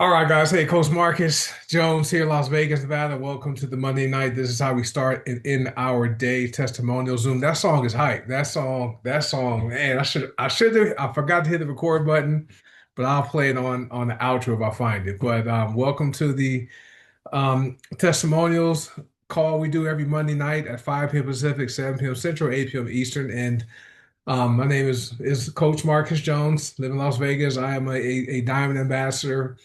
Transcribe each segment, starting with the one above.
All right, guys. Hey, Coach Marcus Jones here, Las Vegas, Nevada. Welcome to the Monday night. This is how we start in our day testimonial Zoom. That song is hype. That song, man. I forgot to hit the record button, but I'll play it on the outro if I find it. But welcome to the testimonials call we do every Monday night at 5 p.m. Pacific, 7 p.m. Central, 8 p.m. Eastern. And my name is Coach Marcus Jones, live in Las Vegas. I am a Diamond Ambassador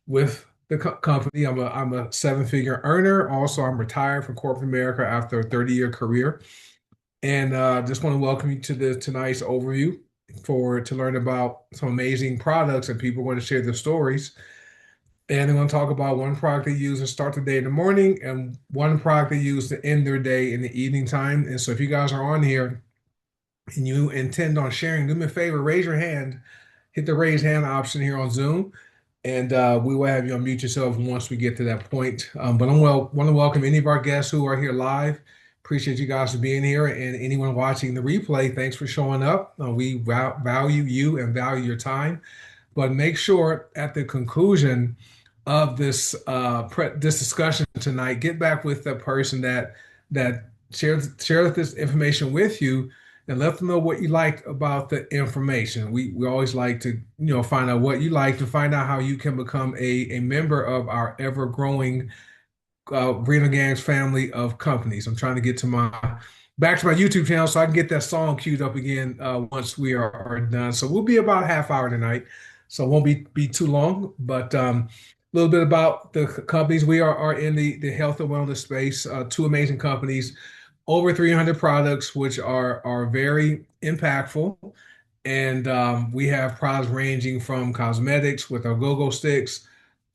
with the company. I'm a seven-figure earner. Also, I'm retired from corporate America after a 30-year career. And just want to welcome you to tonight's overview to learn about some amazing products and people want to share their stories. And they're going to talk about one product they use to start the day in the morning and one product they use to end their day in the evening time. And so if you guys are on here and you intend on sharing, do me a favor, raise your hand, hit the raise hand option here on Zoom, and we will have you unmute yourself once we get to that point. But want to welcome any of our guests who are here live. Appreciate you guys for being here, and anyone watching the replay, thanks for showing up. We value you and value your time. But make sure at the conclusion of this discussion tonight, get back with the person that shared this information with you and let them know what you liked about the information. We always like to, find out what you like to find out how you can become a member of our ever growing Reno Gangs family of companies. I'm trying to get to back to my YouTube channel so I can get that song queued up again once we are done. So we'll be about a half hour tonight, so it won't be too long. But a little bit about the companies. We are in the health and wellness space. Two amazing companies, over 300 products, which are very impactful. And we have products ranging from cosmetics with our go-go sticks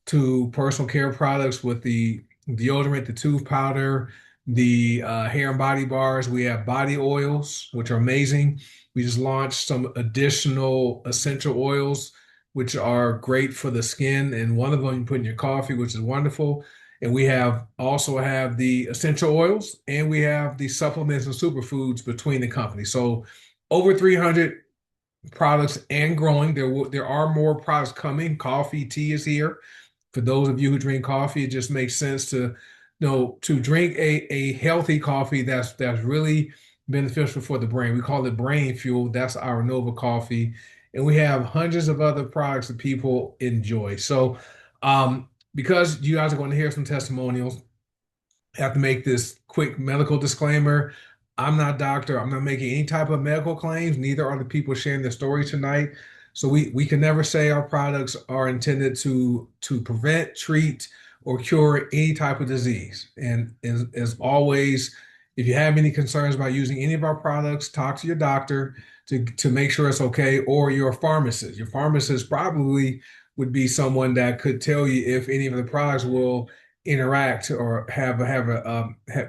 to personal care products with the deodorant, the tooth powder, the hair and body bars. We have body oils, which are amazing. We just launched some additional essential oils, which are great for the skin. And one of them you put in your coffee, which is wonderful. And we also have the essential oils and we have the supplements and superfoods between the companies. So over 300 products and growing. There are more products coming. Coffee, tea is here. For those of you who drink coffee, it just makes sense to drink a healthy coffee that's really beneficial for the brain. We call it brain fuel. That's our Nova coffee. And we have hundreds of other products that people enjoy. So because you guys are going to hear some testimonials, I have to make this quick medical disclaimer. I'm not a doctor. I'm not making any type of medical claims. Neither are the people sharing their story tonight. So we can never say our products are intended to prevent, treat, or cure any type of disease. And as always, if you have any concerns about using any of our products, talk to your doctor to make sure it's okay, or your pharmacist. Your pharmacist probably would be someone that could tell you if any of the products will interact or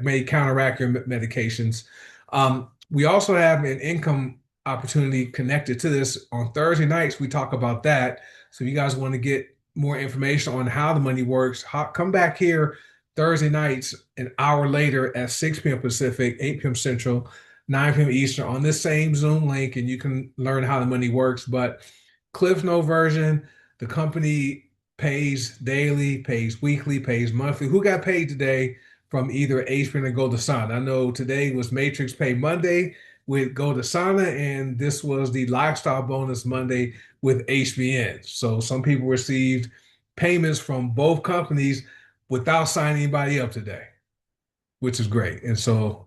may counteract your medications. We also have an income opportunity connected to this. On Thursday nights, we talk about that. So if you guys want to get more information on how the money works, come back here Thursday nights an hour later at 6 p.m. Pacific, 8 p.m. Central, 9 p.m. Eastern on this same Zoom link, and you can learn how the money works. But Cliff Note version, the company pays daily, pays weekly, pays monthly. Who got paid today from either HBN or Go to Sana? I know today was Matrix Pay Monday with Go to Sana, and this was the Lifestyle Bonus Monday with HBN. So some people received payments from both companies without signing anybody up today, which is great. And so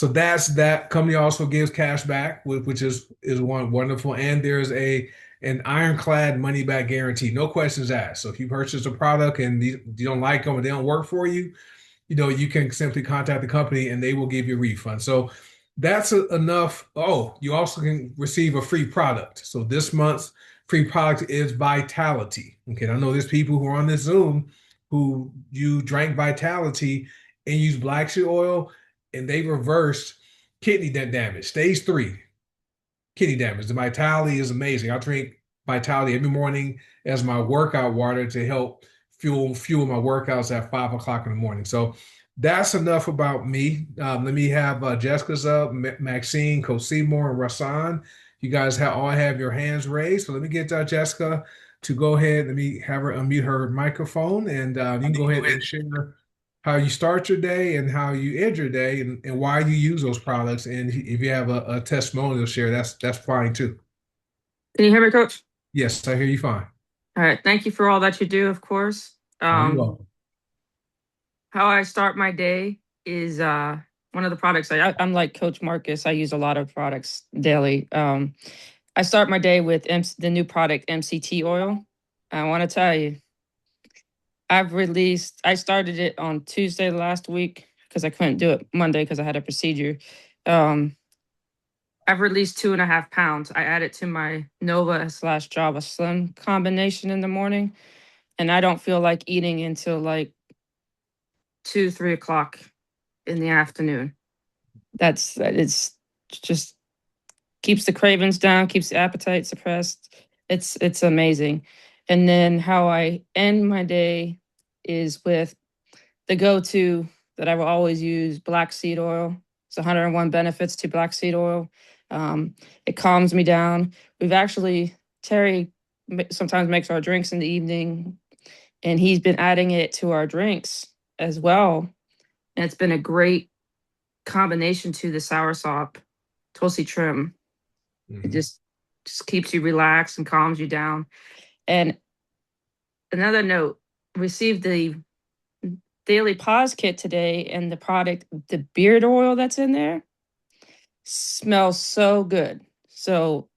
that's that. Company also gives cash back, which is one wonderful. And there's an ironclad money back guarantee, no questions asked. So if you purchase a product and you don't like them or they don't work for you, you can simply contact the company and they will give you a refund. So that's enough. Oh, you also can receive a free product. So this month's free product is Vitality. Okay, I know there's people who are on this Zoom who you drank Vitality and used black seed oil and they reversed kidney damage, stage 3 kidney damage. The Vitality is amazing. I drink Vitality every morning as my workout water to help fuel my workouts at 5 o'clock in the morning. So that's enough about me. Let me have Jessica's up, Maxine, Coach Seymour, and Rasan. You guys all have your hands raised. So let me get Jessica to go ahead. Let me have her unmute her microphone, and you can go ahead and share how you start your day and how you end your day, and why you use those products. And if you have a testimonial to share, that's fine too. Can you hear me, Coach? Yes, I hear you fine. All right. Thank you for all that you do, of course. Oh, you're welcome. How I start my day is one of the products I'm like Coach Marcus. I use a lot of products daily. I start my day with the new product MCT oil. I want to tell you, I started it on Tuesday last week because I couldn't do it Monday because I had a procedure. Um, I've released 2.5 pounds. I added to my Nova slash Java Slim combination in the morning, and I don't feel like eating until like 2, 3 o'clock in the afternoon. It's just keeps the cravings down, keeps the appetite suppressed. It's amazing. And then how I end my day is with the go-to that I will always use, black seed oil. It's 101 benefits to black seed oil. It calms me down. We've actually Terry sometimes makes our drinks in the evening, and he's been adding it to our drinks as well. And it's been a great combination to the soursop tulsi trim. It Hmm. just keeps you relaxed and calms you down. And another note, received the daily pause kit today, and the product, the beard oil that's in there, smells so good. So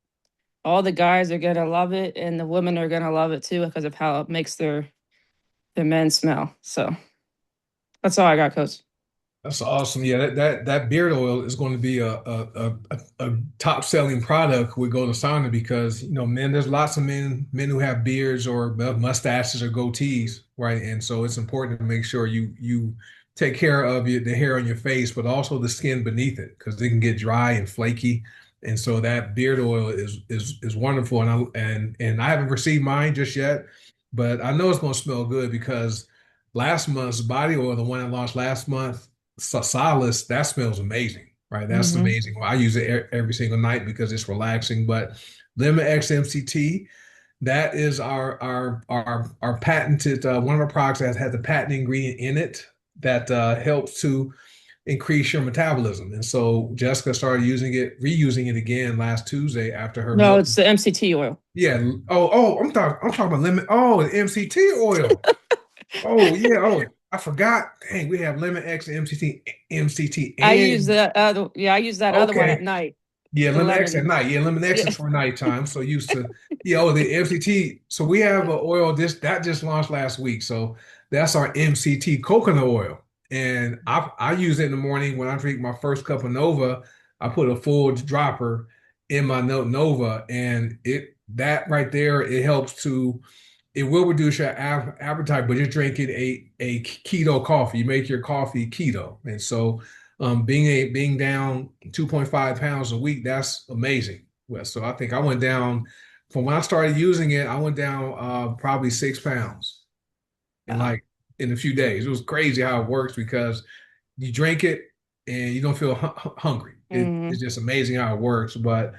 all the guys are gonna love it, and the women are gonna love it too because of how it makes their men smell. So that's all I got, Coach. That's awesome. Yeah, that beard oil is going to be a top selling product with Golden Sauna because men, there's lots of men who have beards or mustaches or goatees, right? And so it's important to make sure you take care of the hair on your face, but also the skin beneath it because it can get dry and flaky. And so that beard oil is wonderful. And I haven't received mine just yet, but I know it's going to smell good because last month's body oil, the one I launched last month. Solace, that smells amazing, right? That's Mm-hmm. amazing. Well, I use it every single night because it's relaxing. But Lemon X MCT, that is our patented one of our products that has a patent ingredient in it that helps to increase your metabolism. And so Jessica started reusing it again last Tuesday after her No, milk. it's the MCT oil. Yeah. I'm talking about lemon. Oh, the MCT oil. Oh yeah. Oh, I forgot. Dang, we have Lemon X and MCT, and I use that other one at okay. night. Yeah, The lemon X at lemon. night. Yeah, lemon X Yeah. is for nighttime. So used to, yeah, oh, the MCT. So we have an oil that just launched last week. So that's our MCT coconut oil. And I use it in the morning when I drink my first cup of Nova. I put a full dropper in my Nova, and it that right there, it helps to it will reduce your appetite, but you're drinking a keto coffee. You make your coffee keto, and so being down 2.5 pounds a week, that's amazing. Well, so I think I went down from when I started using it. I went down probably 6 pounds in Wow. like in a few days. It was crazy how it works because you drink it and you don't feel hungry. It's Mm-hmm. just amazing how it works. But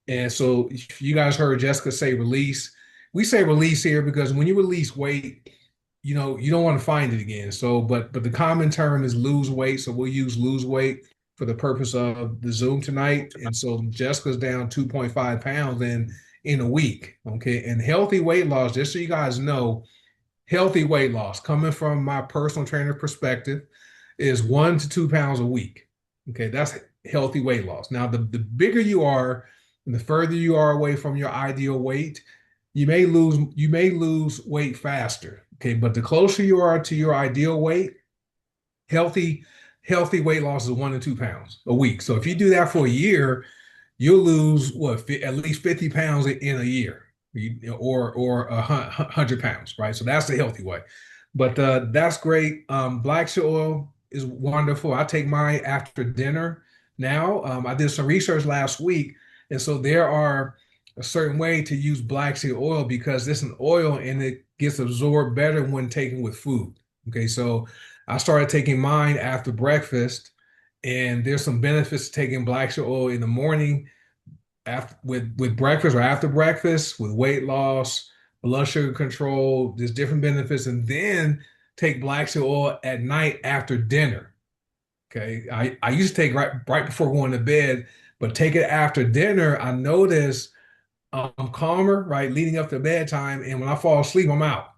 and so if you guys heard Jessica say release, we say release here because when you release weight, you don't want to find it again. So, but the common term is lose weight. So we'll use lose weight for the purpose of the Zoom tonight. And so Jessica's down 2.5 pounds in a week. Okay. And healthy weight loss, just so you guys know, healthy weight loss coming from my personal trainer perspective is 1 to 2 pounds a week. Okay, that's healthy weight loss. Now, the bigger you are and the further you are away from your ideal weight, you may lose weight faster. Okay, but the closer you are to your ideal weight, healthy healthy weight loss is 1 to 2 pounds a week. So if you do that for a year, you'll lose at least 50 pounds in a year, or 100 pounds, right? So that's the healthy way. But that's great. Black seed oil is wonderful. I take mine after dinner now. I did some research last week, and so there are a certain way to use black seed oil because it's an oil and it gets absorbed better when taken with food. Okay, so I started taking mine after breakfast, and there's some benefits to taking black seed oil in the morning after with breakfast or after breakfast with weight loss, blood sugar control, there's different benefits, and then take black seed oil at night after dinner. Okay. I used to take right before going to bed, but take it after dinner. I notice I'm calmer, right, leading up to bedtime. And when I fall asleep, I'm out.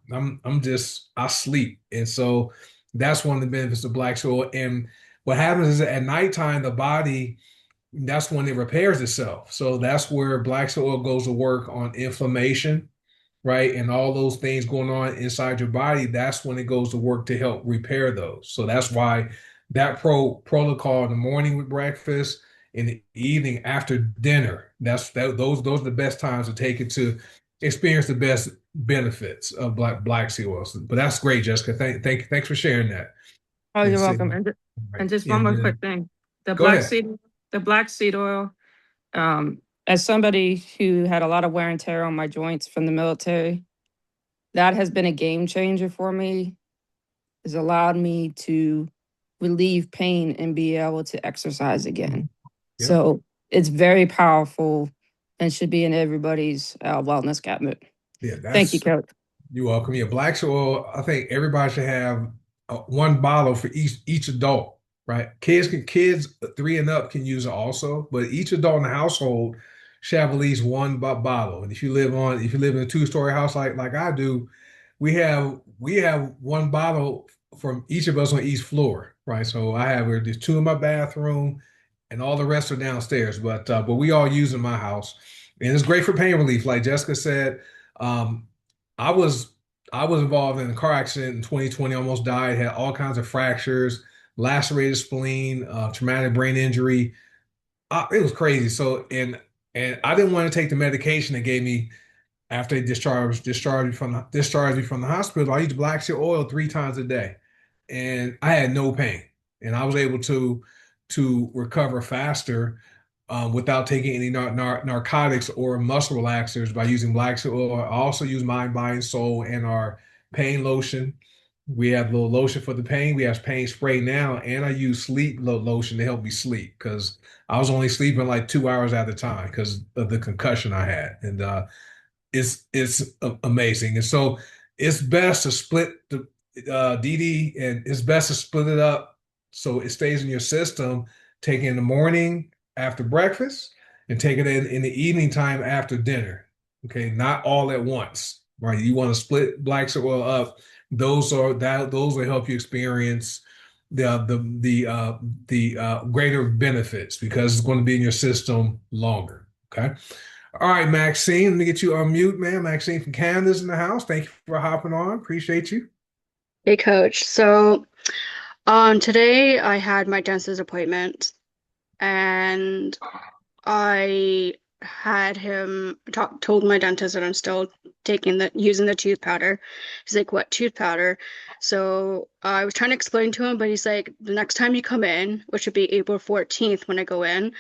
I sleep. And so that's one of the benefits of black soil. And what happens is that at nighttime, the body, that's when it repairs itself. So that's where black soil goes to work on inflammation, right? And all those things going on inside your body, that's when it goes to work to help repair those. So that's why that protocol in the morning with breakfast, in the evening after dinner, those are the best times to take it to experience the best benefits of black sea oils. But that's great, Jessica. Thanks for sharing that. Oh, And you're so, welcome. right. And just one And more quick thing. The go black ahead. seed, the black seed oil, as somebody who had a lot of wear and tear on my joints from the military, that has been a game changer for me. Has allowed me to relieve pain and be able to exercise again. Yeah. So it's very powerful and should be in everybody's wellness cabinet. Yeah, Thank you, that's Coach. You're welcome. Yeah, black soil. I think everybody should have one bottle for each adult, right? Kids three and up can use it also, but each adult in the household should have at least one bottle. And if you live in a two-story house like I do, we have one bottle from each of us on each floor, right? So there's two in my bathroom, and all the rest are downstairs. But we all use in my house, and it's great for pain relief, like Jessica said. Um, I was I was involved in a car accident in 2020, almost died, had all kinds of fractures, lacerated spleen, traumatic brain injury. It was crazy. And I didn't want to take the medication they gave me after they discharged me from the hospital. I used black seed oil 3 times a day, and I had no pain, and I was able to recover faster without taking any narcotics or muscle relaxers by using black seed oil. I also use Mind, Body, and Soul and our pain lotion. We have a little lotion for the pain. We have pain spray now, and I use sleep lotion to help me sleep because I was only sleeping like 2 hours at a time because of the concussion I had. And it's amazing. And so it's best to split the DD, and it's best to split it up so it stays in your system. Take it in the morning after breakfast, and take it in the evening time after dinner. Okay, not all at once, right? You want to split black oil up. Those will help you experience the greater benefits because it's going to be in your system longer. Okay. All right, Maxine, let me get you on mute, man. Maxine from Canada's in the house. Thank you for hopping on. Appreciate you. Hey coach. Today I had my dentist appointment and I had him told my dentist that I'm still using the tooth powder. He's like, "What tooth powder?" So I was trying to explain to him, but he's like, "The next time you come in, which would be April 14th when I go in,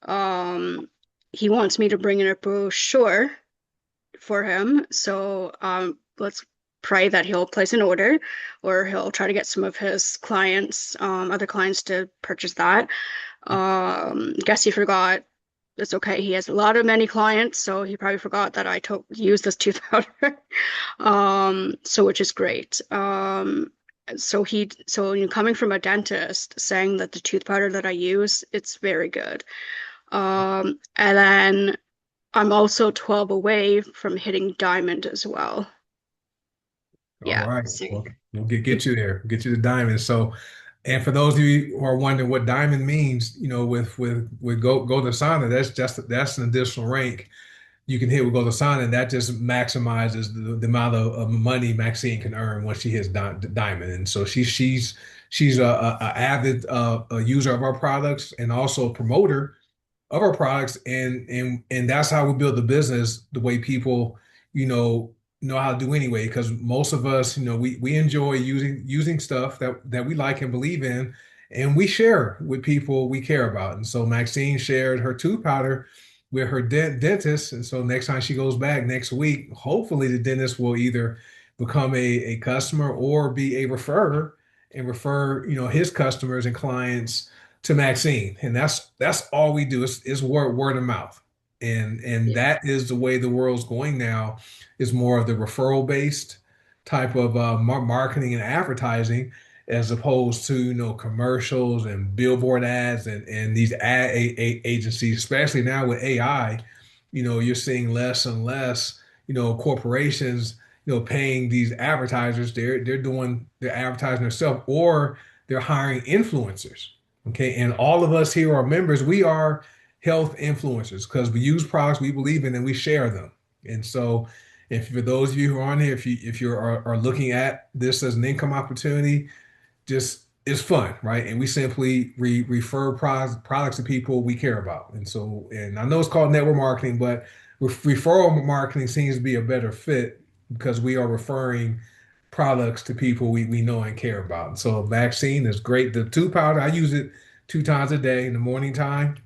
um, he wants me to bring in a brochure for him. So let's pray that he'll place an order or he'll try to get some of his clients, other clients to purchase that. Guess he forgot. It's okay. He has a lot of many clients, so he probably forgot that I used this tooth powder. So which is great. Coming from a dentist saying that the tooth powder that I use, it's very good. And then I'm also 12 away from hitting diamond as well. All Yeah. right. So, Well, we'll get you there, get you to diamond. So, and for those of you who are wondering what diamond means, with Golden Sana, that's an additional rank you can hit with Golden Sana, and that just maximizes the amount of money Maxine can earn once she hits diamond. And so she's a avid a user of our products and also a promoter of our products, and that's how we build the business the way people know how to do anyway, because most of us, we enjoy using stuff that we like and believe in, and we share with people we care about. And so Maxine shared her tooth powder with her dentist, and so next time she goes back next week, hopefully the dentist will either become a customer or be a referrer and refer his customers and clients to Maxine, and that's all we do is word of mouth. And Yeah. that is the way the world's going now, is more of the referral based type of marketing and advertising, as opposed to, commercials and billboard ads and these agencies, especially now with AI. You're seeing less and less, corporations, paying these advertisers. They're doing the advertising themselves, or they're hiring influencers. Okay. And all of us here are members. We are health influencers because we use products we believe in and we share them. And so, if for those of you who are on here, if you are looking at this as an income opportunity, just it's fun, right? And we simply refer products to people we care about. And so, and I know it's called network marketing, but referral marketing seems to be a better fit because we are referring products to people we know and care about. And so, vaccine is great. The tooth powder, I use it 2 times a day in the morning time.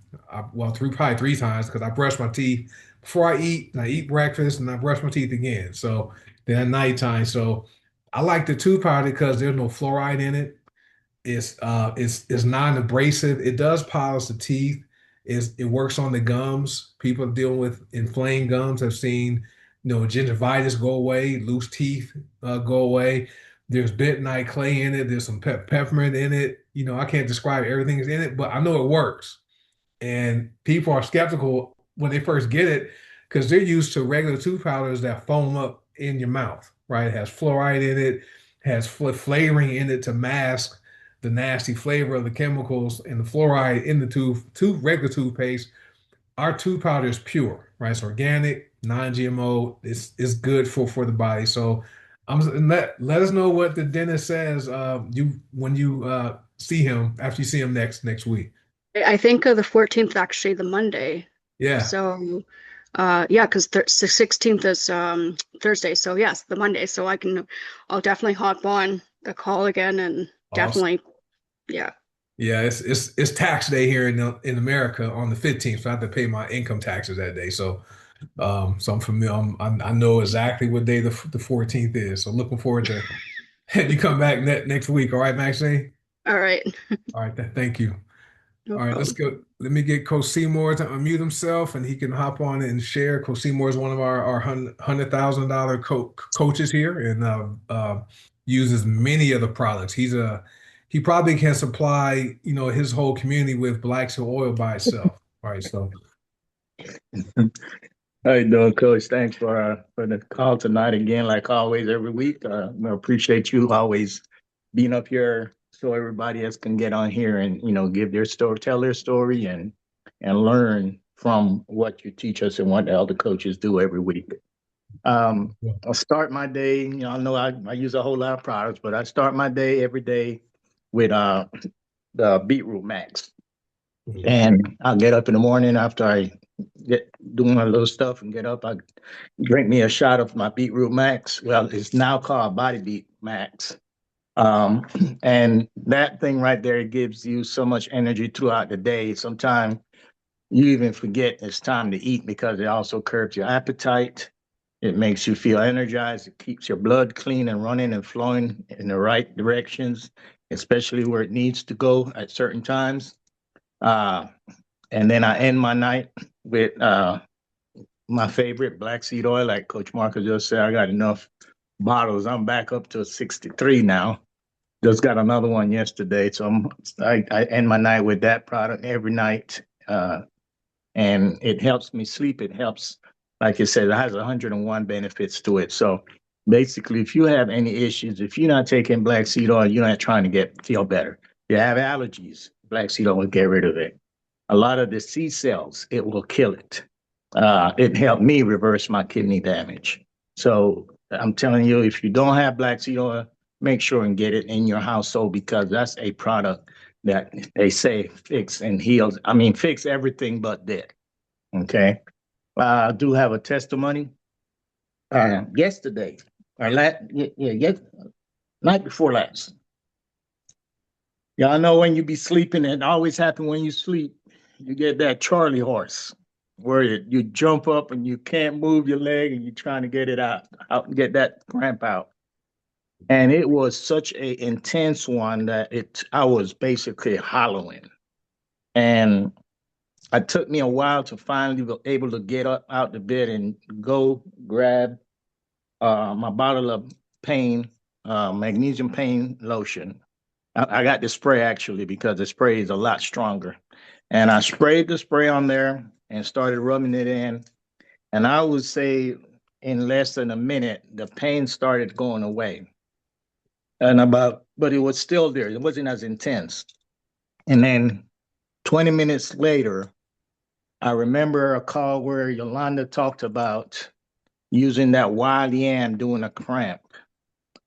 Well, probably 3 times because I brush my teeth before I eat, and I eat breakfast, and I brush my teeth again. So then at nighttime. So I like the tooth powder because there's no fluoride in it. It's non-abrasive. It does polish the teeth. It works on the gums. People dealing with inflamed gums have seen, gingivitis go away, loose teeth go away. There's bentonite clay in it. There's some peppermint in it. I can't describe everything that's in it, but I know it works. And people are skeptical when they first get it because they're used to regular tooth powders that foam up in your mouth, right? It has fluoride in it, has flavoring in it to mask the nasty flavor of the chemicals and the fluoride in the regular toothpaste. Our tooth powder is pure, right? It's organic, non-GMO. It's good for the body. So let us know what the dentist says you when you see him after you see him next week. I think the 14th actually the Monday. Yeah. So yeah, because the 16th is Thursday. So yes, the Monday. So I'll definitely hop on the call again and Awesome. definitely, yeah. Yeah, it's tax day here in America on the 15th, so I have to pay my income taxes that day. So I'm familiar. I know exactly what day the 14th is. So looking forward to having you come back next week. All right, Maxine. All right. All right, thank you. No All right, let's problem. go. Let me get Coach Seymour to unmute himself, and he can hop on and share. Coach Seymour is one of our $100,000 coaches here, and uses many of the products. He probably can supply his whole community with black seal oil by itself. All right, so How you doing, Coach? Thanks for the call tonight again, like always every week. I appreciate you always being up here so everybody else can get on here and give their story, tell their story, and learn from what you teach us and what the other coaches do every week. I'll start my day. I know I use a whole lot of products, but I start my day every day with the Beetroot Max. mhm. And I'll get up in the morning after I get doing my little stuff and get up. I drink me a shot of my Beetroot Max. Well, it's now called Body Beat Max. Um, and that thing right there, it gives you so much energy throughout the day. Sometimes you even forget it's time to eat because it also curbs your appetite. It makes you feel energized. It keeps your blood clean and running and flowing in the right directions, especially where it needs to go at certain times. Uh, and then I end my night with my favorite black seed oil, like Coach Marcus just said. I got enough bottles. I'm back up to 63 now. Just got another one yesterday. So I end my night with that product every night. And it helps me sleep. It helps, like you said, it has 101 benefits to it. So basically, if you have any issues, if you're not taking black seed oil, you're not trying to feel better. You have allergies, black seed oil will get rid of it. A lot of the C cells, it will kill it. It helped me reverse my kidney damage. So I'm telling you, if you don't have black seed oil, make sure and get it in your household because that's a product that they say fix and heals. I mean, fix everything but death. Okay. I do have a testimony. Yesterday, or night before last. Y'all know when you be sleeping, it always happen when you sleep. You get that Charlie horse where you jump up and you can't move your leg and you're trying to get it out and get that cramp out. And it was such a intense one that I was basically hollowing. And it took me a while to finally be able to get up out the bed and go grab my bottle of pain, magnesium pain lotion. I got the spray actually because the spray is a lot stronger. And I sprayed the spray on there and started rubbing it in. And I would say in less than a minute, the pain started going away. But it was still there. It wasn't as intense. And then 20 minutes later, I remember a call where Yolanda talked about using that wild yam doing a cramp.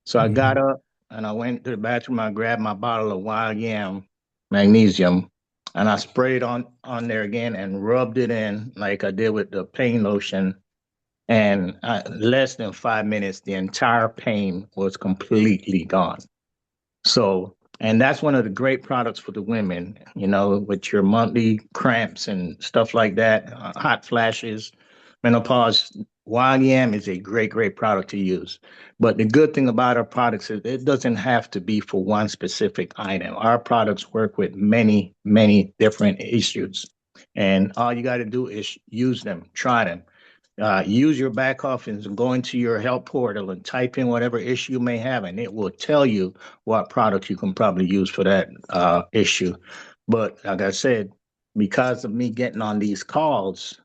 So I got up and I went to the bathroom. I grabbed my bottle of wild yam magnesium and I sprayed on there again and rubbed it in like I did with the pain lotion. And less than 5 minutes, the entire pain was completely gone. So, and that's one of the great products for the women, with your monthly cramps and stuff like that, hot flashes, menopause. Wild yam is a great, great product to use. But the good thing about our products is it doesn't have to be for one specific item. Our products work with many, many different issues. And all you got to do is use them, try them. Use your back office and go into your help portal and type in whatever issue you may have, and it will tell you what product you can probably use for that issue. But like I said, because of me getting on these calls,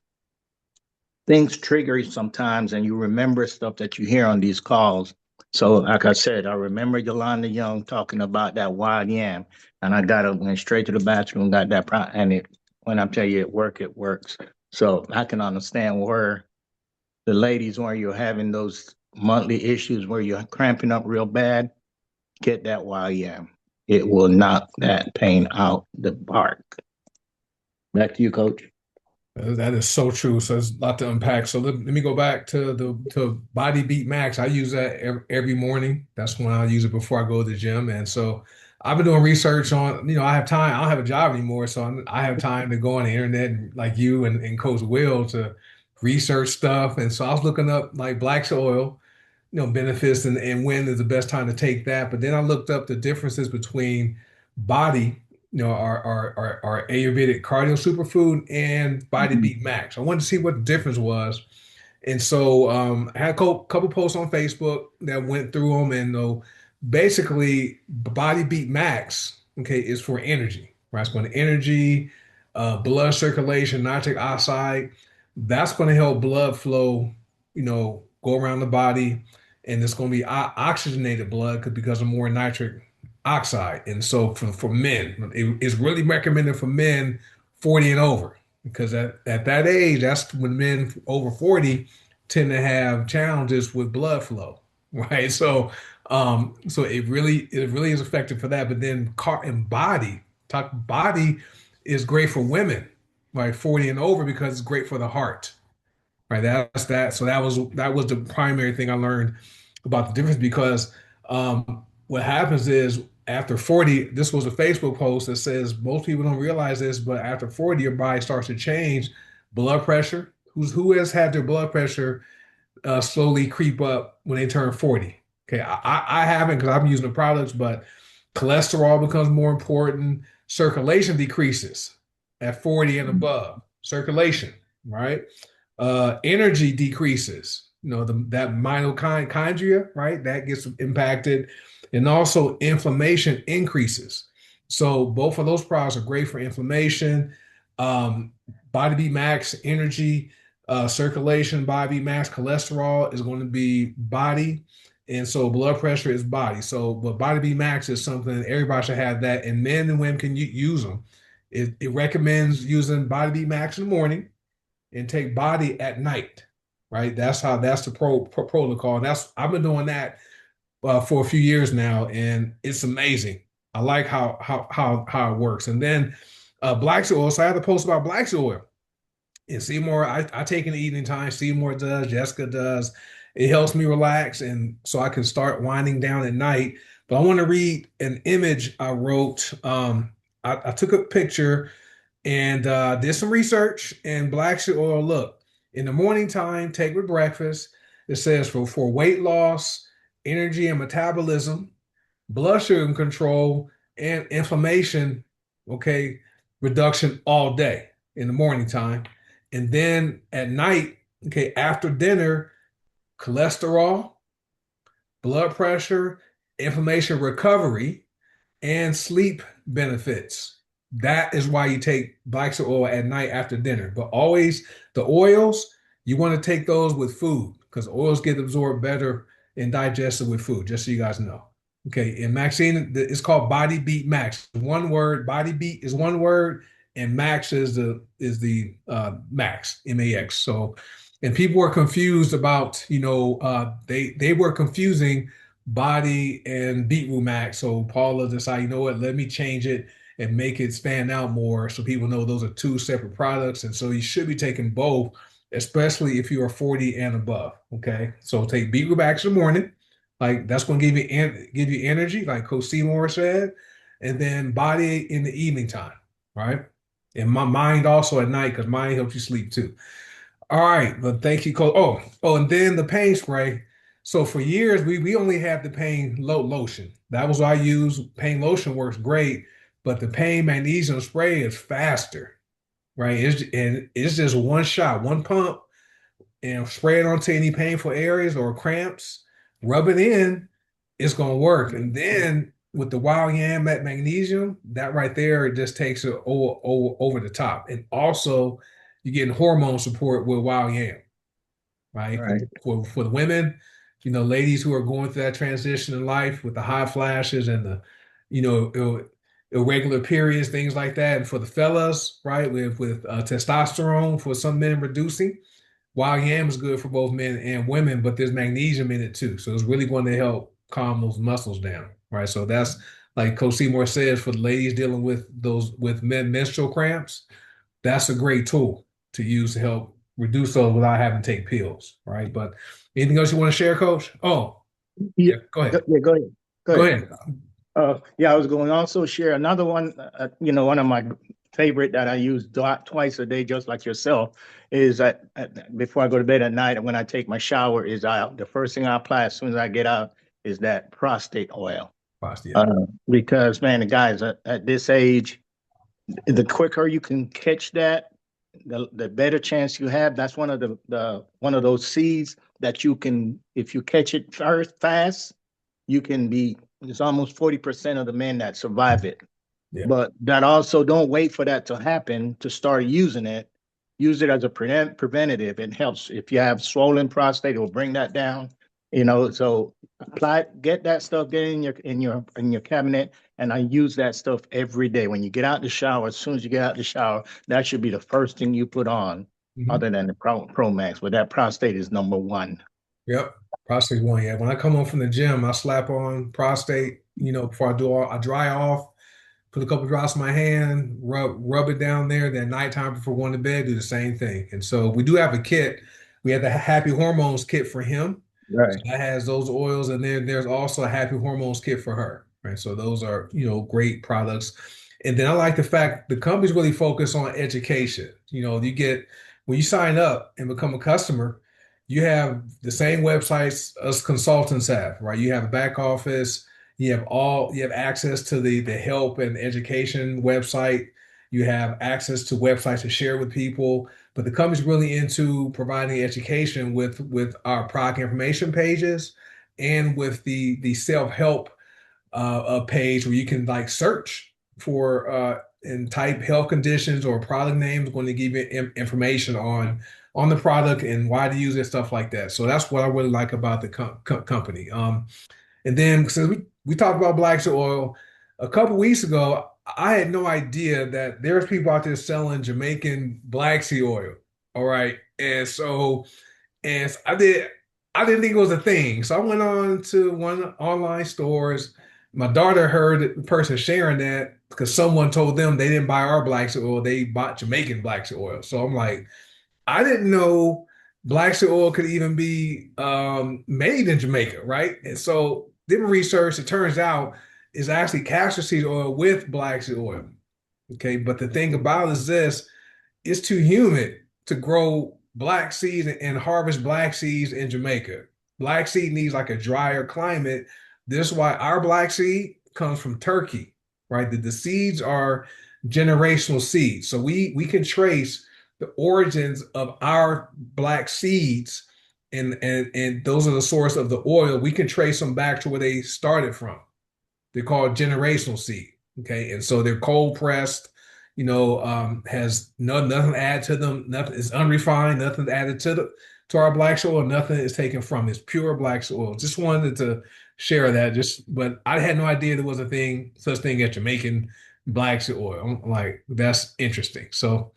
things trigger you sometimes, and you remember stuff that you hear on these calls. So, like I said, I remember Yolanda Young talking about that wild yam, and went straight to the bathroom, and got that product, and when I tell you it works. So I can understand where the ladies, where you're having those monthly issues where you're cramping up real bad, get that wild yam. It will knock that pain out the park. Back to you, Coach. That is so true. So there's a lot to unpack. So let me go back to the Body Beat Max. I use that every morning. That's when I use it before I go to the gym. And so I've been doing research on, I have time. I don't have a job anymore, so I have time to go on the internet like you and Coach Will to research stuff. And so I was looking up like black oil, benefits and when is the best time to take that. But then I looked up the differences between body, our Ayurvedic cardio superfood and Body Mhm. Beat Max. I wanted to see what the difference was. And so I had a couple posts on Facebook that went through them. And basically, Body Beat Max, okay, is for energy, right? It's going to energy, blood circulation, nitric oxide. That's going to help blood flow, go around the body. And it's going to be oxygenated blood because of more nitric oxide. And so for men, it's really recommended for men 40 and over because at that age, that's when men over 40 tend to have challenges with blood flow, right? So it really is effective for that. But then car and body is great for women, right? 40 and over because it's great for the heart. Right. That's that. So that was the primary thing I learned about the difference because what happens is after 40, this was a Facebook post that says most people don't realize this, but after 40, your body starts to change blood pressure. Who has had their blood pressure slowly creep up when they turn 40? Okay, I haven't because I'm using the products, but cholesterol becomes more important. Circulation decreases at 40 and above. Circulation, right? Energy decreases. That mitochondria, right? That gets impacted, and also inflammation increases. So both of those products are great for inflammation. Um, Body B Max energy, circulation. Body B Max cholesterol is going to be body, and so blood pressure is body. So, but Body B Max is something everybody should have that, and men and women can use them. It recommends using Body B Max in the morning and take body at night, right? That's the protocol. And I've been doing that for a few years now, and it's amazing. I like how it works. And then black oil. So I had to post about black oil. And Seymour, I take in the evening time. Seymour does, Jessica does. It helps me relax, and so I can start winding down at night. But I want to read an image I wrote. I took a picture and did some research. And black seed oil, look, in the morning time, take with breakfast. It says for weight loss, energy and metabolism, blood sugar control, and inflammation, okay, reduction all day. in the morning time. And then at night, okay, after dinner, cholesterol, blood pressure, inflammation recovery, and sleep benefits. That is why you take black seed oil at night after dinner. But always the oils, you want to take those with food because oils get absorbed better and digested with food, just so you guys know. Okay, and Maxine, it's called Body Beat Max. One word, Body Beat is one word, and Max is the Max, MAX. So, and people were confused about, they were confusing Body and Beetroot Max. So Paula decided, you know what, let me change it and make it stand out more so people know those are two separate products. And so you should be taking both, especially if you are 40 and above. Okay. So take Beetroot Max in the morning. Like that's going to give you energy, like Coach Seymour said, and then Body in the evening time, right? And my mind also at night because mind helps you sleep too. All right, but thank you, Coach. And then the pain spray. So for years, we only had the pain lotion. That was what I used. Pain lotion works great, but the pain magnesium spray is faster, right? It's just one shot, one pump, and spray it onto any painful areas or cramps. Rub it in, it's gonna work. And then with the wild yam at magnesium, that right there, it just takes it over the top. And also, you're getting hormone support with wild yam, right? Right. For the women, ladies who are going through that transition in life with the hot flashes and the, you know, irregular periods, things like that. And for the fellas, right, with testosterone for some men reducing, wild yam is good for both men and women, but there's magnesium in it too. So it's really going to help calm those muscles down, right? So that's like Coach Seymour says for the ladies dealing with those with menstrual cramps, that's a great tool to use to help reduce those without having to take pills, right? But anything else you want to share, Coach? Oh, Yeah, yeah, go ahead. yeah, go ahead. Go Go ahead. ahead. Yeah, I was going to also share another one. One of my favorite that I use twice a day, just like yourself, is that before I go to bed at night and when I take my shower, is the first thing I apply as soon as I get out is that prostate oil. Yeah. Because man, the guys at this age, the quicker you can catch that, the better chance you have. That's one of the one of those seeds that you can, if you catch it fast, you can be. It's almost 40% of the men that survive it. Yeah. But that also don't wait for that to happen to start using it. Use it as a preventative. It helps if you have swollen prostate. It will bring that down. So get that stuff, get it in your cabinet, and I use that stuff every day. When you get out the shower, as soon as you get out the shower, that should be the first thing you put on, other than the Pro Max. But that prostate is number one. Yep. Prostate one. Yeah. When I come home from the gym, I slap on prostate, before I dry off, put a couple drops in my hand, rub it down there. Then nighttime before going to bed, do the same thing. And so we do have a kit. We have the Happy Hormones kit for him. So Right. that has those oils, and then there's also a Happy Hormones kit for her. Right. So those are, great products. And then I like the fact the companies really focus on education. You get when you sign up and become a customer, you have the same websites us consultants have, right? You have a back office, you have access to the help and education website. You have access to websites to share with people. But the company's really into providing education with our product information pages and with the self-help page where you can like search for and type health conditions or product names, going to give you information on the product and why to use it, stuff like that. So that's what I really like about the company. And then since we talked about black seed oil a couple weeks ago, I had no idea that there's people out there selling Jamaican black seed oil. All right. And I didn't think it was a thing. So I went on to one online stores. My daughter heard the person sharing that because someone told them they didn't buy our black seed oil, they bought Jamaican black seed oil. So I'm like, I didn't know black seed oil could even be made in Jamaica, right? And so did research. It turns out it's actually castor seed oil with black seed oil. Okay, but the thing about it is this: it's too humid to grow black seeds and harvest black seeds in Jamaica. Black seed needs like a drier climate. This is why our black seed comes from Turkey, right? The seeds are generational seeds. So we can trace the origins of our black seeds, and those are the source of the oil. We can trace them back to where they started from. They're called generational seed. Okay, and so they're cold pressed. Has nothing added to them. Nothing is unrefined. Nothing added to our black oil. Nothing is taken from. It's pure black oil. Just wanted to share that. But I had no idea there was such thing as Jamaican black oil. I'm like, that's interesting. So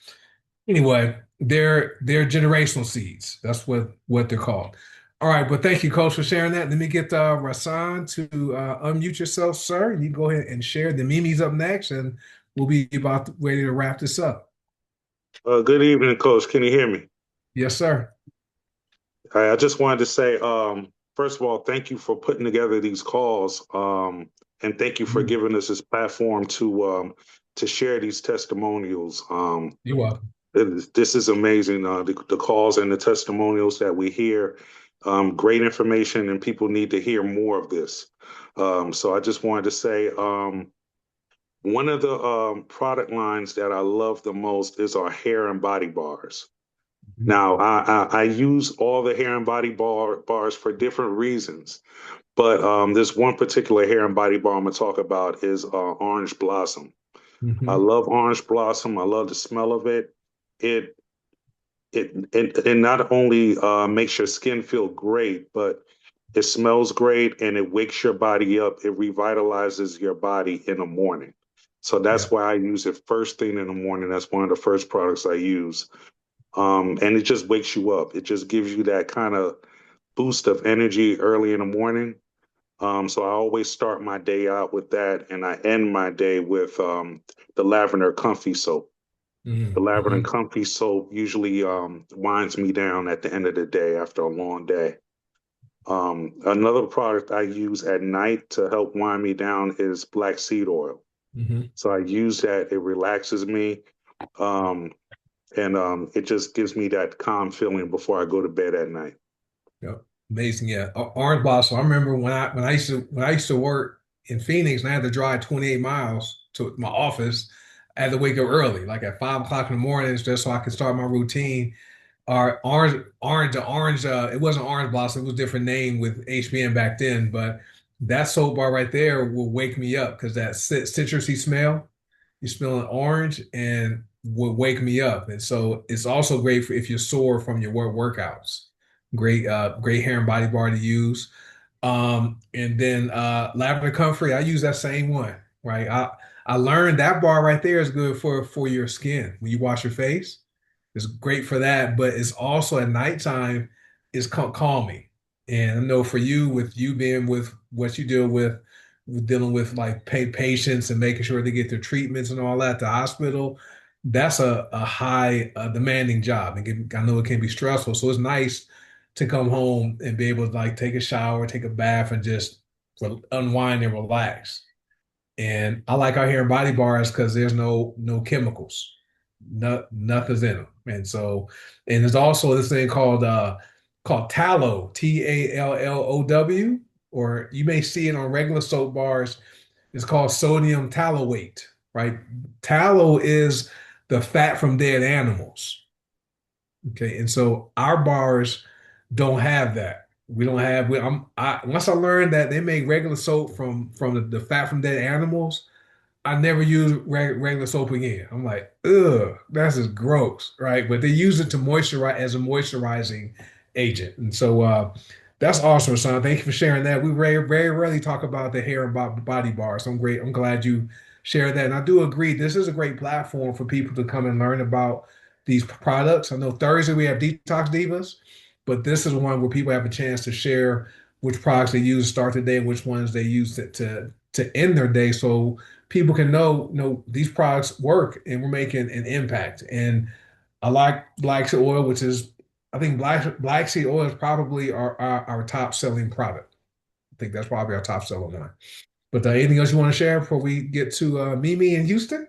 anyway, they're generational seeds. That's what they're called. All right, but thank you, Coach, for sharing that. Let me get Rasan to unmute yourself, sir. You go ahead and share. The Mimi's up next, and we'll be about ready to wrap this up. Good evening, Coach. Can you hear me? Yes, sir. I just wanted to say, first of all, thank you for putting together these calls, and thank you for giving us this platform to share these testimonials. You're welcome. This is amazing. The calls and the testimonials that we hear, great information, and people need to hear more of this. So I just wanted to say, one of the product lines that I love the most is our hair and body bars. Now, I use all the hair and body bars for different reasons, but there's one particular hair and body bar I'm gonna talk about is Orange Blossom. I love Orange Blossom. I love the smell of it. It it not only makes your skin feel great, but it smells great and it wakes your body up. It revitalizes your body in the morning. So that's why I use it first thing in the morning. That's one of the first products I use. And it just wakes you up. It just gives you that kind of boost of energy early in the morning. So I always start my day out with that, and I end my day with the lavender comfy soap. The lavender comfy soap usually winds me down at the end of the day after a long day. Another product I use at night to help wind me down is black seed oil. So I use that. It relaxes me. And it just gives me that calm feeling before I go to bed at night. Yep. Amazing, yeah. Orange Blossom. I remember when I used to work in Phoenix and I had to drive 28 miles to my office. I had to wake up early, like at 5 o'clock in the morning, just so I could start my routine. It wasn't Orange Blossom, it was a different name with HBN back then, but that soap bar right there will wake me up because that citrusy smell, you smell an orange and will wake me up. And so it's also great for if you're sore from your workouts. Great hair and body bar to use. And then Lavender Comfrey, I use that same one, right? I learned that bar right there is good for your skin. When you wash your face, it's great for that, but it's also at nighttime is calming. And I know for you, with you being with what you deal with dealing with like patients and making sure they get their treatments and all that, the hospital, that's a high demanding job. And I know it can be stressful. So it's nice to come home and be able to like take a shower, take a bath, and just unwind and relax. And I like our hair and body bars because there's no chemicals, nothing's in them. And there's also this thing called tallow, TALLOW, or you may see it on regular soap bars. It's called sodium tallowate, right? Tallow is the fat from dead animals. Okay, and so our bars don't have that. We don't have. Once I learned that they make regular soap from the fat from dead animals, I never use regular soap again. I'm like, ugh, that's just gross, right? But they use it to moisturize as a moisturizing agent, and so that's awesome, son. Thank you for sharing that. We very rarely talk about the hair and body bars. I'm great. I'm glad you shared that, and I do agree. This is a great platform for people to come and learn about these products. I know Thursday we have Detox Divas, but this is one where people have a chance to share which products they use to start the day, and which ones they use to end their day. So people can know these products work and we're making an impact. And I like black seed oil, which is I think black seed oil is probably our top selling product. I think that's probably our top selling one. But anything else you want to share before we get to Mimi in Houston?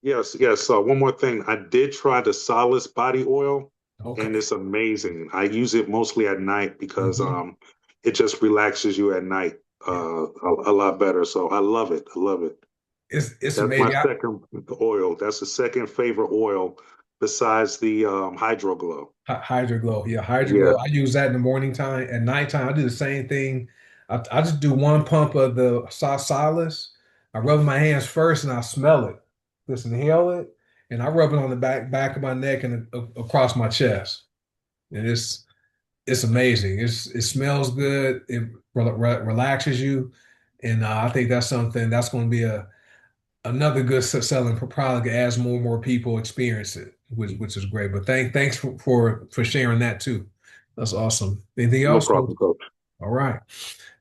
Yes, yes. So one more thing. I did try the Solace body oil, Okay. and it's amazing. I use it mostly at night because Mhm. it just relaxes you at night Yeah. a lot better. So I love it. I love it. it's That's my amazing. second oil. That's the second favorite oil besides the Hydro Glow. Hydro Glow. Yeah, Hydro Yeah. Glow. I use that in the morning time. At nighttime, I do the same thing. I just do one pump of the Solace. I rub my hands first and I smell it. Just inhale it. And I rub it on the back of my neck and across my chest. And it's amazing. It smells good. It relaxes you. And I think that's something that's going to be another good selling product as more and more people experience it, which is great. But thanks for sharing that too. That's awesome. Anything No else? problem, Coach. All right.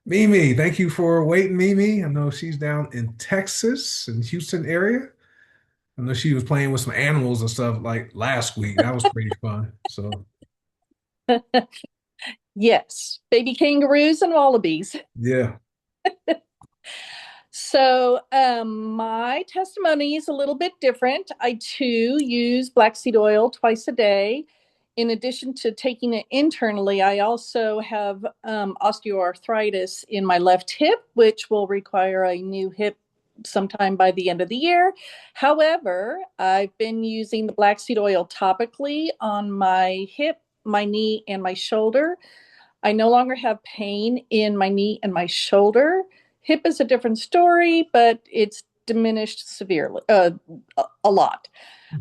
Mimi, thank you for waiting, Mimi. I know she's down in Texas in Houston area. I know she was playing with some animals and stuff like last week. That was pretty fun. So Yes, baby kangaroos and wallabies. yeah. So, my testimony is a little bit different. I too use black seed oil twice a day. In addition to taking it internally, I also have osteoarthritis in my left hip, which will require a new hip sometime by the end of the year. However, I've been using the black seed oil topically on my hip, my knee, and my shoulder. I no longer have pain in my knee and my shoulder. Hip is a different story, but it's diminished severely, a lot.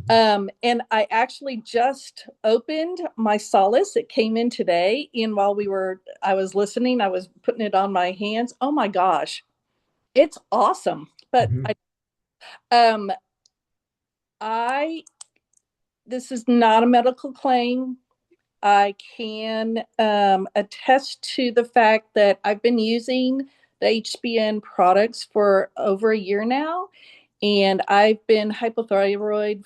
And I actually just opened my Solace. It came in today, and while I was listening, I was putting it on my hands. Oh my gosh, it's awesome. But Mhm. um, I this is not a medical claim. I can attest to the fact that I've been using the HBN products for over a year now, and I've been hypothyroid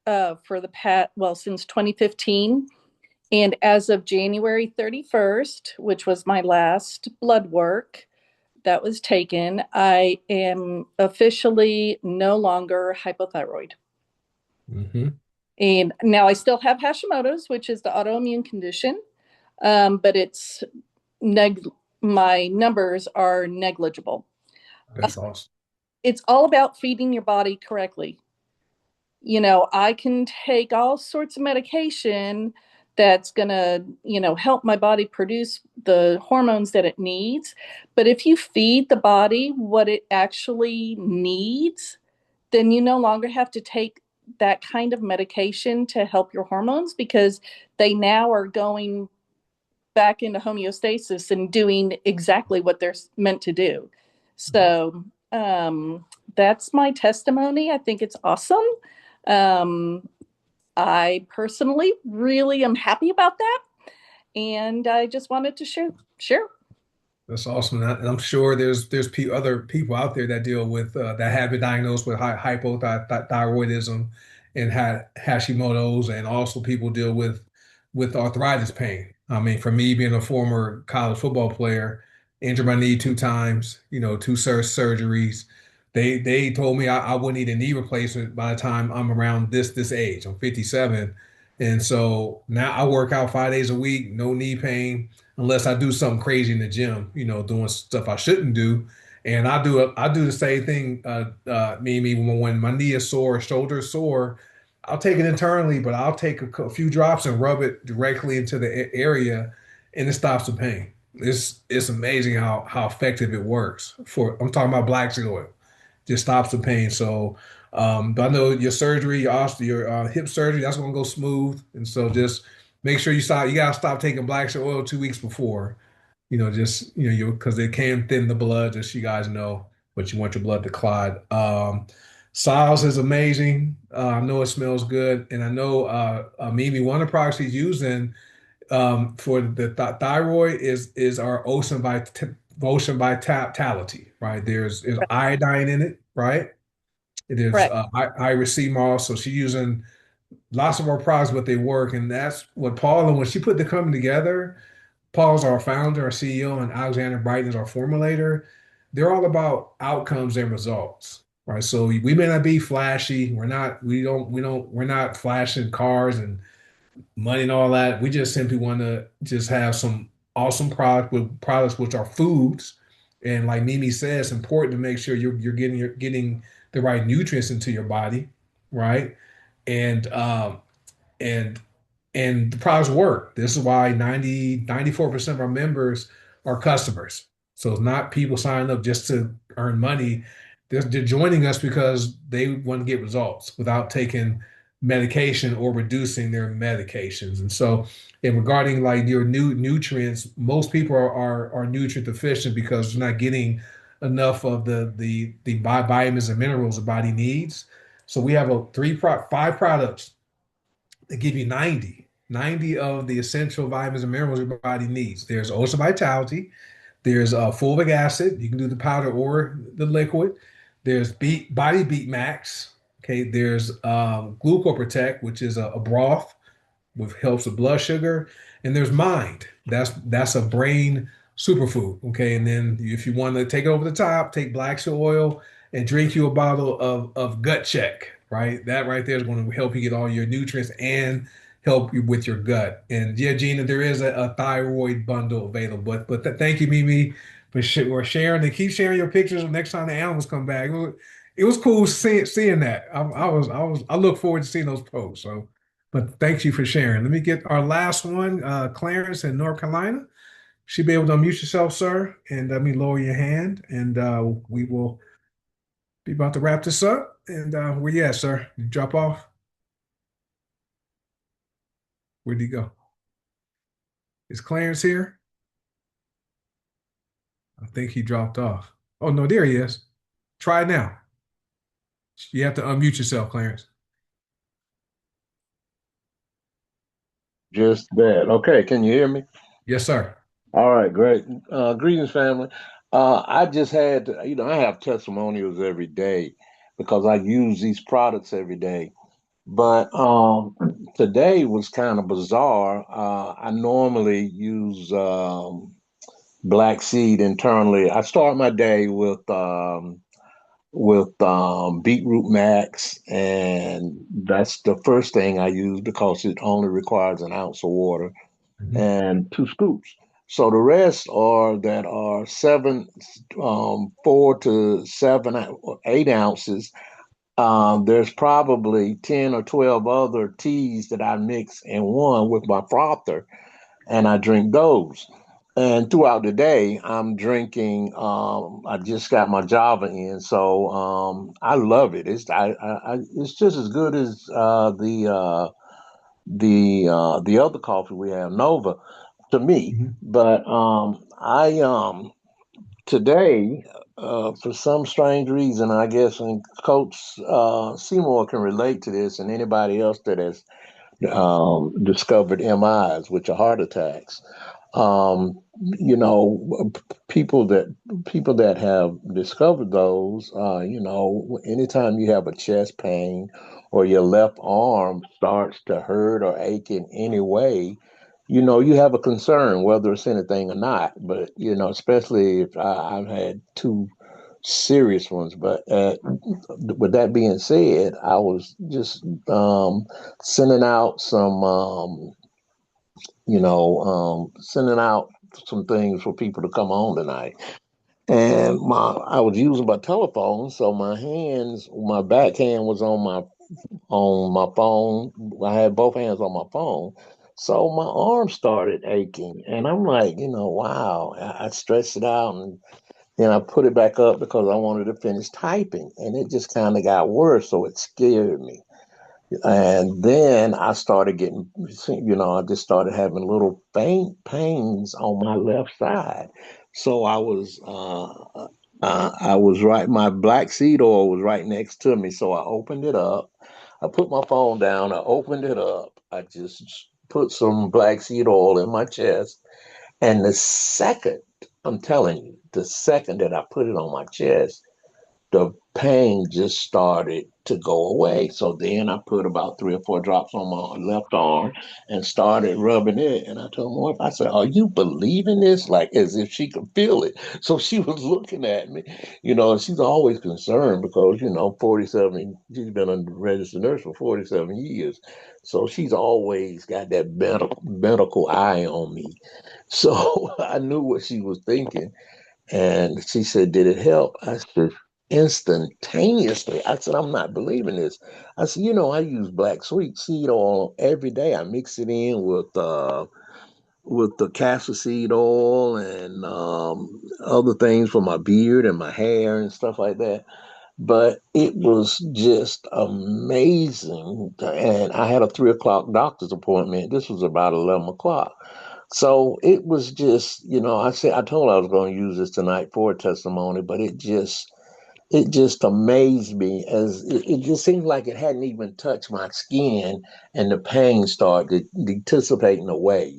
for the since 2015. And as of January 31st, which was my last blood work that was taken, I am officially no longer hypothyroid. Mhm. And now I still have Hashimoto's, which is the autoimmune condition, but my numbers are negligible. That's awesome. It's all about feeding your body correctly. I can take all sorts of medication that's going to, help my body produce the hormones that it needs. But if you feed the body what it actually needs, then you no longer have to take that kind of medication to help your hormones, because they now are going back into homeostasis and doing exactly what they're meant to do. So that's my testimony. I think it's awesome. Um, I personally really am happy about that, and I just wanted to share. That's awesome, and I'm sure there's other people out there that deal with that have been diagnosed with hypothyroidism and Hashimoto's, and also people deal with arthritis pain. I mean, for me, being a former college football player, injured my knee two times, two surgeries. They told me I would need a knee replacement by the time I'm around this age. I'm 57, and so now I work out 5 days a week, no knee pain unless I do something crazy in the gym, doing stuff I shouldn't do. And I do the same thing, me when my knee is sore, shoulder is sore, I'll take it internally, but I'll take a few drops and rub it directly into the area, and it stops the pain. It's amazing how effective it works. I'm talking about black seed oil, just stops the pain. So, but I know your surgery, your hip surgery, that's going to go smooth, and so just make sure you stop. You gotta stop taking black seed oil 2 weeks before. Just you because it can thin the blood, just so you guys know. But you want your blood to clot. Siles is amazing. I know it smells good, and I know Mimi, one of the products he's using for the thyroid is our ocean vitality, right? There's iodine in it, right? It is Correct. iris sea moss, so she's using lots of our products, but they work, and that's what Paula, when she put the company together. Paul's our founder, our CEO, and Alexander Brighton is our formulator. They're all about outcomes and results, right? So we may not be flashy. We're not flashing cars and money and all that. We just simply want to just have some awesome products which are foods, And like Mimi said, it's important to make sure you're getting the right nutrients into your body, right? And and and the products work. This is why 94% of our members are customers. So it's not people signing up just to earn money. They're joining us because they want to get results without taking medication or reducing their medications. And so, in regarding like your new nutrients, most people are nutrient deficient because they're not getting enough of the vitamins and minerals the body needs. So we have five products that give you 90 of the essential vitamins and minerals your body needs. There's Ocean Vitality. There's fulvic acid. You can do the powder or the liquid. There's Body Beat Max. Okay. There's Gluco Protect, which is a broth which helps with blood sugar. And there's Mind. That's a brain superfood. Okay. And then if you want to take it over the top, take black seed oil and drink you a bottle of Gut Check. Right. That right there is going to help you get all your nutrients and help you with your gut. And yeah, Gina, there is a thyroid bundle available. But thank you, Mimi, for sharing and keep sharing your pictures next time the animals come back. It was cool seeing that. I look forward to seeing those posts. So. But thank you for sharing. Let me get our last one, Clarence in North Carolina. Should be able to unmute yourself, sir, and let me lower your hand, and we will be about to wrap this up. And where you at, sir? You drop off? Where'd he go? Is Clarence here? I think he dropped off. Oh no, there he is. Try it now. You have to unmute yourself, Clarence. Just that. Okay, can you hear me? Yes, sir. All right, great. Greetings, family. I just had, I have testimonials every day because I use these products every day. But today was kind of bizarre. I normally use black seed internally. I start my day with beetroot max, and that's the first thing I use because it only requires an ounce of water Mhm. and 2 scoops. So the rest are that are 4 to 7, 8 ounces. There's probably 10 or 12 other teas that I mix in one with my frother, and I drink those. And throughout the day, I'm drinking. I just got my Java in, so I love it. It's just as good as the other coffee we have, Nova, to me. Mhm. But I today, for some strange reason, I guess, and Coach Seymour can relate to this, and anybody else that has discovered MIs, which are heart attacks. You know, people that have discovered those, anytime you have a chest pain or your left arm starts to hurt or ache in any way, you have a concern whether it's anything or not. But especially if I've had two serious ones. But with that being said, I was just sending out sending out some things for people to come on tonight. And I was using my telephone, so my backhand was on my phone. I had both hands on my phone. So my arm started aching. And I'm like, wow. I stretched it out and then I put it back up because I wanted to finish typing. And it just kind of got worse. So it scared me. And then I started getting, I just started having little faint pains on my left side. So I was right. My black seed oil was right next to me. So I opened it up. I put my phone down. I opened it up. I just put some black seed oil in my chest. And I'm telling you, the second that I put it on my chest, the pain just started to go away. So then I put about 3 or 4 drops on my left arm and started rubbing it. And I told my wife, I said, "Are you believing this?" Like as if she could feel it. So she was looking at me, she's always concerned because, 47, she's been a registered nurse for 47 years. So she's always got that medical eye on me. So I knew what she was thinking. And she said, did it help? I said, instantaneously. I said, I'm not believing this. I said, I use black sweet seed oil every day. I mix it in with the castor seed oil and other things for my beard and my hair and stuff like that. But it was just amazing. And I had a 3 o'clock doctor's appointment. This was about 11 o'clock. So it was just, I told her I was going to use this tonight for a testimony, but it just amazed me as it just seemed like it hadn't even touched my skin and the pain started dissipating away.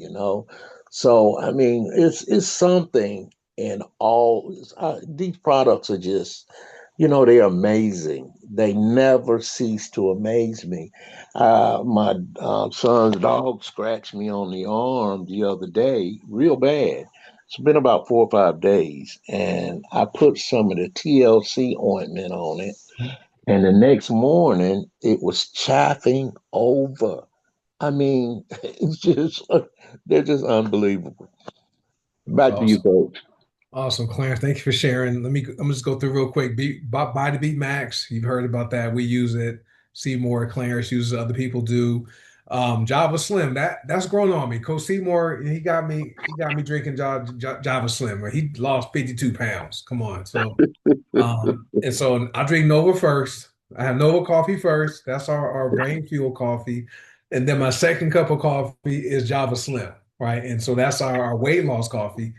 So, I mean, it's something in all these products are just, they're amazing. They never cease to amaze me. My son's dog scratched me on the arm the other day, real bad. It's been about 4 or 5 days, and I put some of the TLC ointment on it. And the next morning, it was chaffing over. I mean, it's just, they're just unbelievable. It's Back to you, awesome. coach. Awesome, Clarence. Thank you for sharing. I'm gonna just go through real quick. Buy the Beat Max. You've heard about that. We use it. Seymour, Clarence uses it, other people do. Java Slim, that's grown on me. Coach Seymour, he got me drinking Java Slim. Right? He lost 52 pounds. Come on. So I drink Nova first. I have Nova coffee first. That's our brain fuel coffee. And then my second cup of coffee is Java Slim, right? And so that's our weight loss coffee.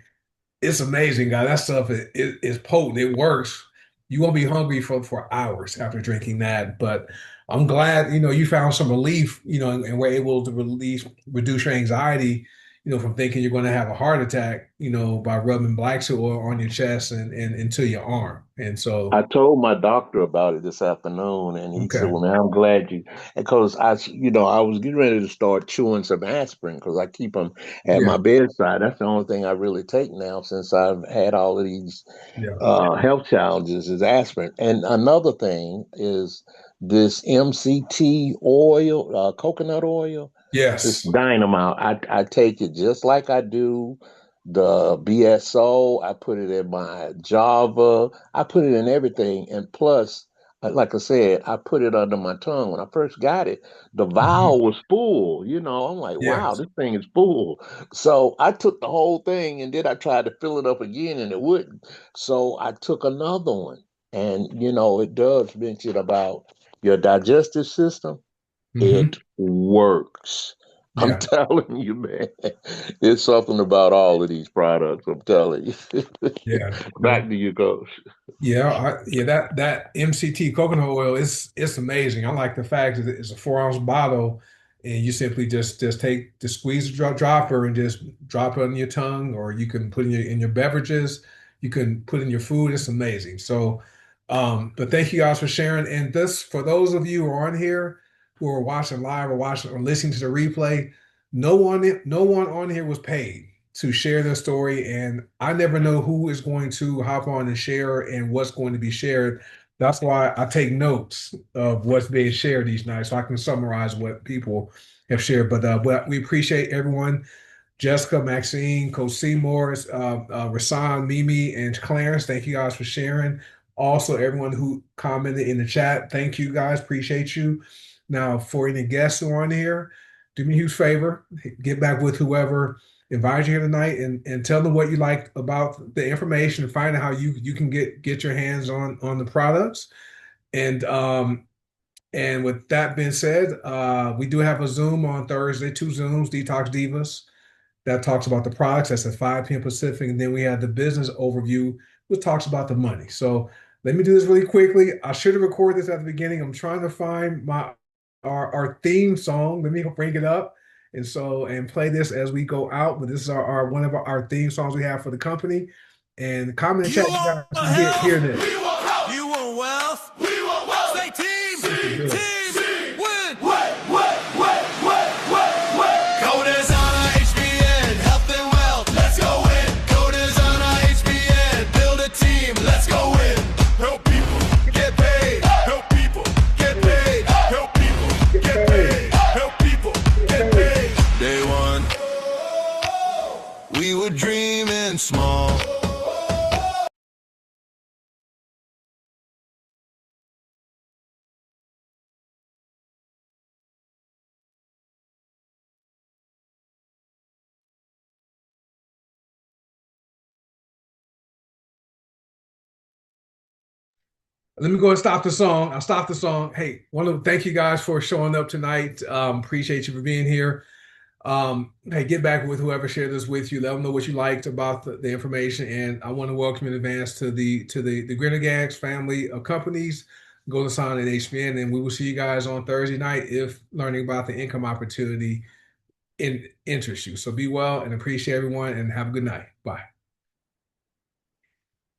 It's amazing, guys. That stuff is potent. It works. You won't be hungry for hours after drinking that. But I'm glad, you found some relief, and were able to reduce your anxiety, from thinking you're going to have a heart attack, by rubbing black seed oil on your chest and into your arm. And so, I told my doctor about it this afternoon, and he said, okay. "Well, man, I'm glad you," because I was getting ready to start chewing some aspirin because I keep them at Yeah. my bedside. That's the only thing I really take now since I've had all of these Yeah. health challenges is aspirin. And another thing is this MCT oil, coconut oil. It's Yes. dynamite. I take it just like I do the BSO. I put it in my Java. I put it in everything. And plus, like I said, I put it under my tongue. When I first got it, the Mhm. vial was full. I'm like, wow, Yes. this thing is full. So I took the whole thing and then I tried to fill it up again and it wouldn't. So I took another one. And, it does mention about your digestive system. Hmm. It works. I'm Yeah. telling you, man. It's something about all of these products. I'm telling you. Yeah. Back to you, coach. Yeah, that MCT coconut oil is it's amazing. I like the fact that it's a 4 ounce bottle, and you simply just squeeze the dropper and just drop it on your tongue, or you can put in your beverages. You can put in your food. It's amazing. So, but thank you guys for sharing. And this for those of you who are on here who are watching live or watching or listening to the replay, no one on here was paid to share their story. And I never know who is going to hop on and share and what's going to be shared. That's why I take notes of what's being shared each night so I can summarize what people have shared. But we appreciate everyone. Jessica, Maxine, Coach Seymour, Rasan, Mimi, and Clarence. Thank you guys for sharing. Also, everyone who commented in the chat, thank you guys. Appreciate you. Now, for any guests who are on here, do me a huge favor. Get back with whoever invited you here tonight and tell them what you like about the information and find out how you can get your hands on the products. And with that being said, we do have a Zoom on Thursday, 2 Zooms, Detox Divas that talks about the products. That's at 5 p.m. Pacific. And then we have the business overview, which talks about the money. So let me do this really quickly. I should have recorded this at the beginning. I'm trying to find our theme song. Let me bring it up and play this as we go out. But this is our one of our theme songs we have for the company. And comment and chat, you guys can hear this. We want health. You want wealth. We want wealth. Say team. Team. Win. Coders on our HBN. Health and wealth. Let's go win. Coders on our HBN. Build a team. Let's go win. Help people get paid. Help people get paid. Help people get paid. Help people get paid. Day one. We were dreaming small. Let me go and stop the song. I'll stop the song. Hey, want to thank you guys for showing up tonight. Appreciate you for being here. Hey, get back with whoever shared this with you. Let them know what you liked about the information. And I want to welcome in advance to the Grenagags family of companies, Golden Sign and HBN. And we will see you guys on Thursday night if learning about the income opportunity interests you. So be well and appreciate everyone and have a good night. Bye.